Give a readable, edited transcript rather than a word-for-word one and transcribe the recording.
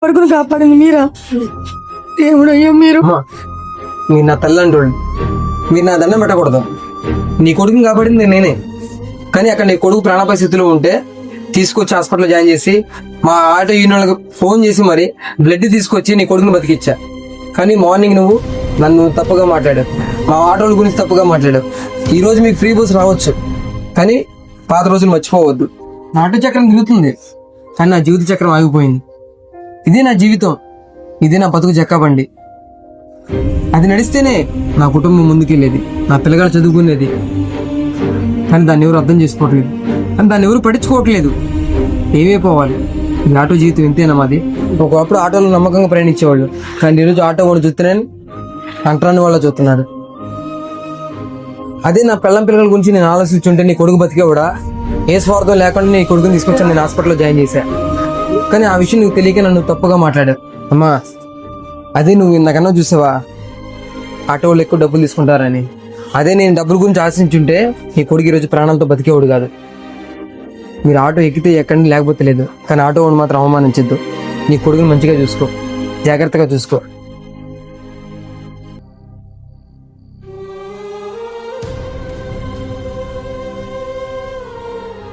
కొడుకును కాపాడింది మీరా? దేవుడు అయ్యో మీరు మీరు నా తల్లి అంటోడు. మీరు నా దండం పెట్టకూడదు. నీ కొడుకుని కాపాడింది నేనే. కానీ అక్కడ నీ కొడుకు ప్రాణాపాయ స్థితిలో ఉంటే తీసుకొచ్చి హాస్పిటల్లో జాయిన్ చేసి మా ఆటో యూనియన్లకు ఫోన్ చేసి మరి బ్లడ్ తీసుకొచ్చి నీ కొడుకుని బతికిచ్చా. కానీ మార్నింగ్ నువ్వు నన్ను తప్పుగా మాట్లాడావు, మా ఆటోల గురించి తప్పుగా మాట్లాడావు. ఈ రోజు మీకు ఫ్రీ బస్ రావచ్చు, కానీ పాత రోజులు మర్చిపోవద్దు. నా ఆటో చక్రం తిరుగుతుంది, కానీ నా జీవిత చక్రం ఆగిపోయింది. ఇదే నా జీవితం, ఇదే నా బతుకు చెక్కబండి. అది నడిస్తేనే నా కుటుంబం ముందుకెళ్ళేది, నా పిల్లగాడు చదువుకునేది. కానీ దాన్ని ఎవరు అర్థం చేసుకోవట్లేదు, కానీ దాన్ని ఎవరు పట్టించుకోవట్లేదు. ఏమైపోవాలి ఈ ఆటో జీవితం ఇంతేనా మాది? ఒకప్పుడు ఆటోలో నమ్మకంగా ప్రయాణించేవాళ్ళు, కానీ ఈరోజు ఆటో వాడు చూస్తున్నాను అంటరాని వాళ్ళ చూస్తున్నారు. అదే నా పిల్లల గురించి నేను ఆలోచించుంటే నీ కొడుకు బతికేవాడా? ఏ స్వార్థం లేకుండా నీ కొడుకుని తీసుకొచ్చాను, నేను హాస్పిటల్లో జాయిన్ చేశా. కానీ ఆ విషయం నువ్వు తెలియక నన్ను తప్పుగా మాట్లాడావు. అమ్మా, అదే నువ్వు ఇందాకన్నా చూసావా ఆటో వాళ్ళు ఎక్కువ డబ్బులు తీసుకుంటారని. అదే నేను డబ్బుల గురించి ఆశించుంటే నీ కొడుకు ఈరోజు ప్రాణాలతో బతికేవాడు కాదు. మీరు ఆటో ఎక్కితే ఎక్కండి, లేకపోతే లేదు. కానీ ఆటో వాడు మాత్రం అవమానించద్దు. నీ కొడుకుని మంచిగా చూసుకో, జాగ్రత్తగా చూసుకో.